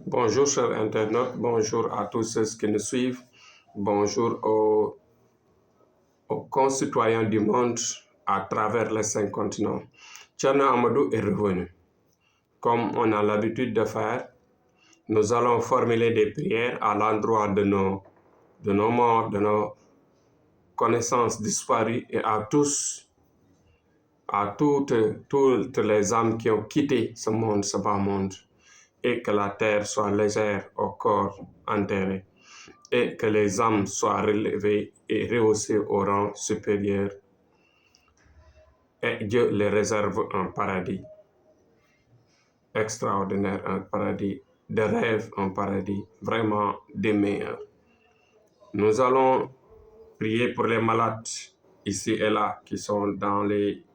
Bonjour chers internautes, bonjour à tous ceux qui nous suivent, bonjour aux concitoyens du monde à travers les 5 continents. Thierno Amadou est revenu. Comme on a l'habitude de faire, nous allons formuler des prières à l'endroit de nos morts, de nos connaissances disparues et à toutes les âmes qui ont quitté ce monde, ce bas monde, et que la terre soit légère au corps enterré, et que les âmes soient relevées et rehaussées au rang supérieur, et Dieu les réserve un paradis extraordinaire, un paradis de rêve, un paradis vraiment des meilleurs. Nous allons prier pour les malades ici et là qui sont dans les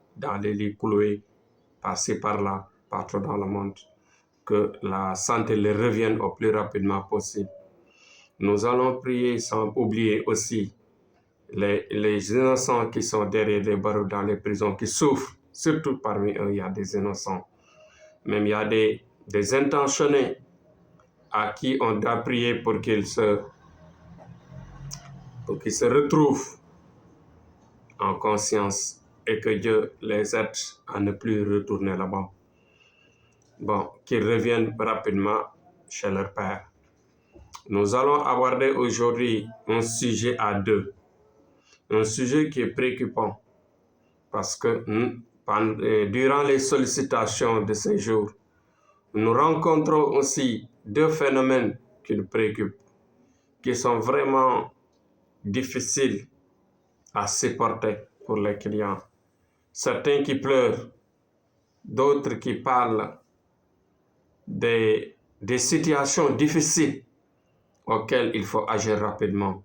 lits cloués, passés par là, partout dans le monde, que la santé les revienne au plus rapidement possible. Nous allons prier sans oublier aussi les innocents qui sont derrière les barreaux dans les prisons, qui souffrent. Surtout parmi eux, il y a des innocents. Même il y a des intentionnés à qui on doit prier pour qu'ils se retrouvent en conscience et que Dieu les aide à ne plus retourner là-bas. Bon, qu'ils reviennent rapidement chez leur Père. Nous allons aborder aujourd'hui un sujet à deux. Un sujet qui est préoccupant parce que durant les sollicitations de ces jours, nous rencontrons aussi deux phénomènes qui nous préoccupent, qui sont vraiment difficiles à supporter pour les clients. Certains qui pleurent, d'autres qui parlent des situations difficiles auxquelles il faut agir rapidement.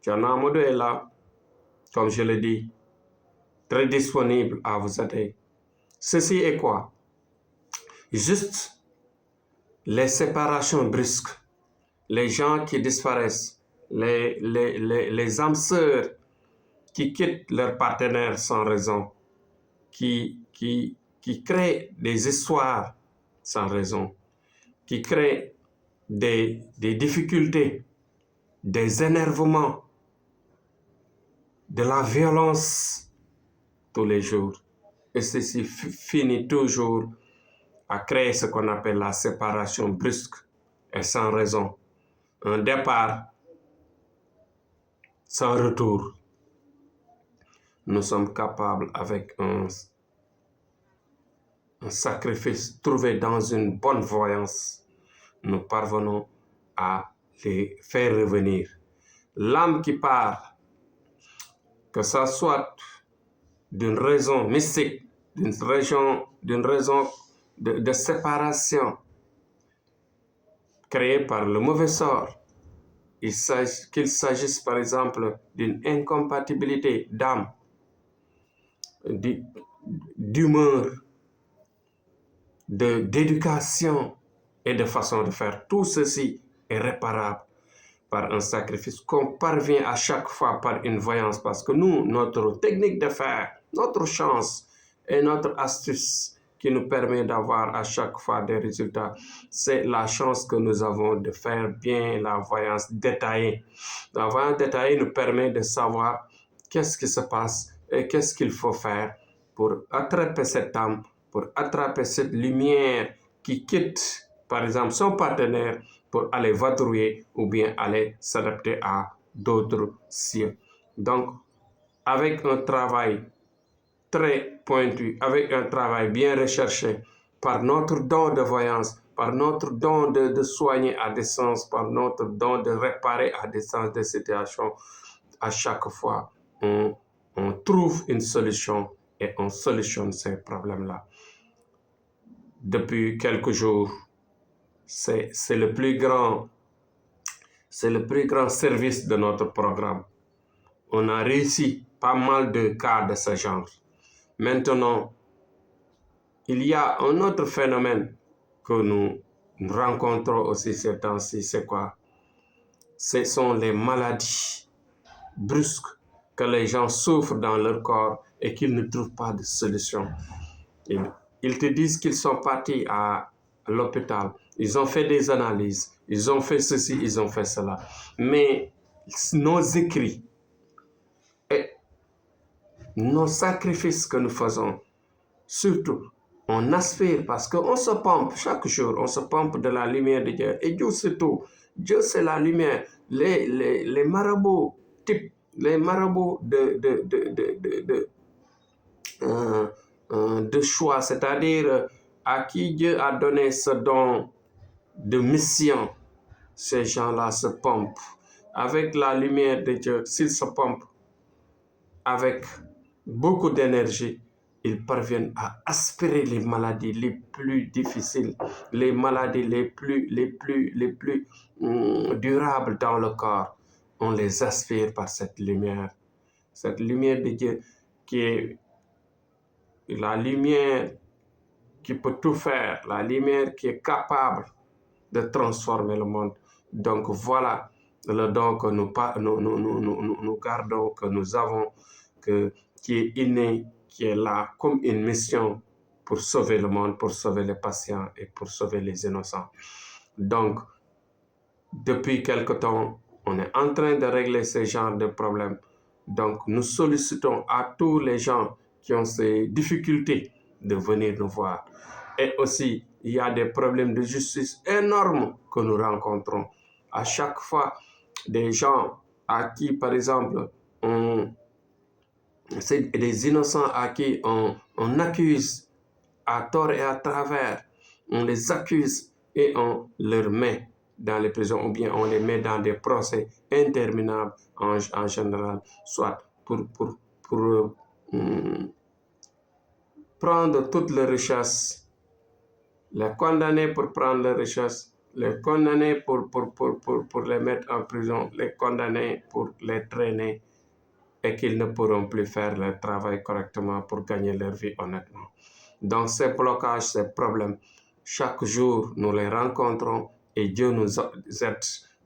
Thierno Amadou est là, comme je l'ai dit, très disponible à vous aider. Ceci est quoi? Juste les séparations brusques, les gens qui disparaissent, les âmes sœurs qui quittent leur partenaire sans raison, qui créent des histoires sans raison, qui créent des difficultés, des énervements, de la violence tous les jours. Et ceci finit toujours à créer ce qu'on appelle la séparation brusque et sans raison. Un départ sans retour. Nous sommes capables, avec un sacrifice trouvé dans une bonne voyance, nous parvenons à les faire revenir. L'âme qui part, que ça soit d'une raison mystique, d'une raison de séparation créée par le mauvais sort, qu'il s'agisse par exemple d'une incompatibilité d'âme, d'humeur, d'éducation et de façon de faire. Tout ceci est réparable par un sacrifice qu'on parvient à chaque fois par une voyance, parce que nous, notre technique de faire, notre chance et notre astuce qui nous permet d'avoir à chaque fois des résultats, c'est la chance que nous avons de faire bien la voyance détaillée. La voyance détaillée nous permet de savoir qu'est-ce qui se passe et qu'est-ce qu'il faut faire pour attraper cette âme, pour attraper cette lumière qui quitte, par exemple, son partenaire pour aller vadrouiller ou bien aller s'adapter à d'autres cieux. Donc, avec un travail très pointu, avec un travail bien recherché, par notre don de voyance, par notre don de soigner à distance, par notre don de réparer à distance des situations, à chaque fois, on trouve une solution et on solutionne ces problèmes-là. Depuis quelques jours, c'est le plus grand service de notre programme. On a réussi pas mal de cas de ce genre. Maintenant, il y a un autre phénomène que nous rencontrons aussi ces temps-ci, c'est quoi? Ce sont les maladies brusques que les gens souffrent dans leur corps et qu'ils ne trouvent pas de solution. Ils te disent qu'ils sont partis à l'hôpital. ils ont fait des analyses, ils ont fait ceci, ils ont fait cela. Mais nos écrits et nos sacrifices que nous faisons, surtout, on aspire parce qu'on se pompe chaque jour, on se pompe de la lumière de Dieu. Et Dieu, c'est tout. Dieu, c'est la lumière. Les marabouts type, les marabouts de choix, c'est-à-dire à qui Dieu a donné ce don de mission, ces gens-là se pompent avec la lumière de Dieu. S'ils se pompent avec beaucoup d'énergie, ils parviennent à aspirer les maladies les plus difficiles, les maladies les plus durables dans le corps. On les aspire par cette lumière de Dieu qui est la lumière qui peut tout faire, la lumière qui est capable de transformer le monde. Donc voilà le don que nous gardons, que nous avons, qui est inné, qui est là comme une mission pour sauver le monde, pour sauver les patients et pour sauver les innocents. Donc, depuis quelque temps, on est en train de régler ce genre de problèmes. Donc, nous sollicitons à tous les gens qui ont ces difficultés de venir nous voir. Et aussi, il y a des problèmes de justice énormes que nous rencontrons. À chaque fois, des gens à qui, par exemple, c'est des innocents à qui on accuse à tort et à travers, on les accuse et on leur met dans les prisons ou bien on les met dans des procès interminables en général, soit pour prendre toutes les richesses, les condamner pour prendre les richesses, les condamner pour les mettre en prison, les condamner pour les traîner et qu'ils ne pourront plus faire leur travail correctement pour gagner leur vie honnêtement. Donc ces blocages, ces problèmes, chaque jour nous les rencontrons et Dieu nous aide,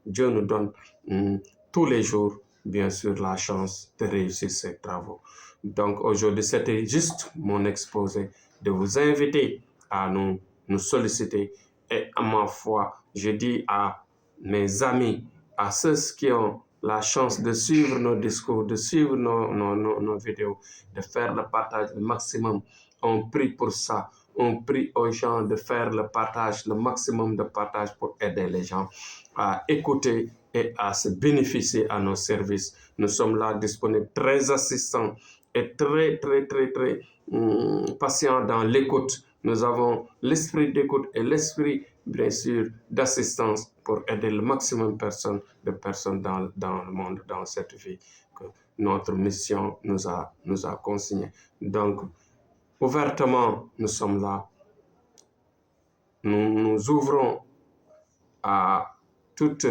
Dieu nous donne tous les jours, bien sûr, la chance de réussir ces travaux. Donc aujourd'hui, c'était juste mon exposé de vous inviter à nous solliciter. Et à ma foi, je dis à mes amis, à ceux qui ont la chance de suivre nos discours, de suivre nos vidéos, de faire le partage le maximum. On prie pour ça. On prie aux gens de faire le partage, le maximum de partage pour aider les gens à écouter et à se bénéficier à nos services. Nous sommes là disponibles, très assistants et très patients dans l'écoute. Nous avons l'esprit d'écoute et l'esprit, bien sûr, d'assistance pour aider le maximum de personnes dans le monde, dans cette vie que notre mission nous a consignée. Donc, ouvertement, nous sommes là. Nous nous ouvrons à toutes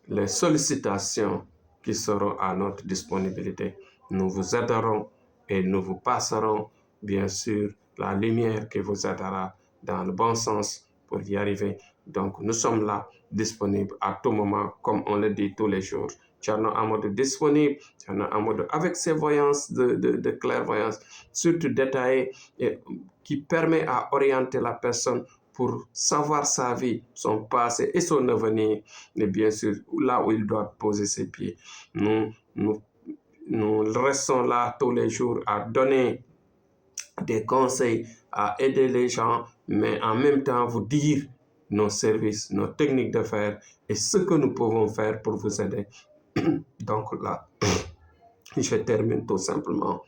les sollicitations qui seront à notre disponibilité. Nous vous aiderons et nous vous passerons, bien sûr, la lumière qui vous aidera dans le bon sens pour y arriver. Donc, nous sommes là, disponibles à tout moment, comme on le dit tous les jours. Thierno Amadou disponible, Thierno Amadou avec ses voyances de clairvoyance, surtout détaillées, et qui permet à orienter la personne pour savoir sa vie, son passé et son avenir, et bien sûr, là où il doit poser ses pieds. Nous restons là tous les jours à donner des conseils, à aider les gens, mais en même temps vous dire nos services, nos techniques de faire et ce que nous pouvons faire pour vous aider. Donc là, je termine tout simplement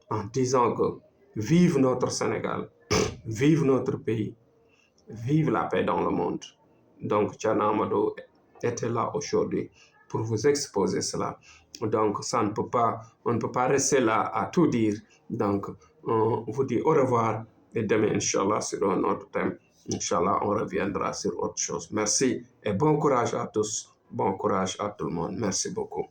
en disant que vive notre Sénégal, vive notre pays, vive la paix dans le monde. Donc, Thierno Amadou était là aujourd'hui pour vous exposer cela. Donc, on ne peut pas rester là à tout dire. Donc, on vous dit au revoir et demain, Inch'Allah, sur un autre thème. Inch'Allah, on reviendra sur autre chose. Merci et bon courage à tous. Bon courage à tout le monde. Merci beaucoup.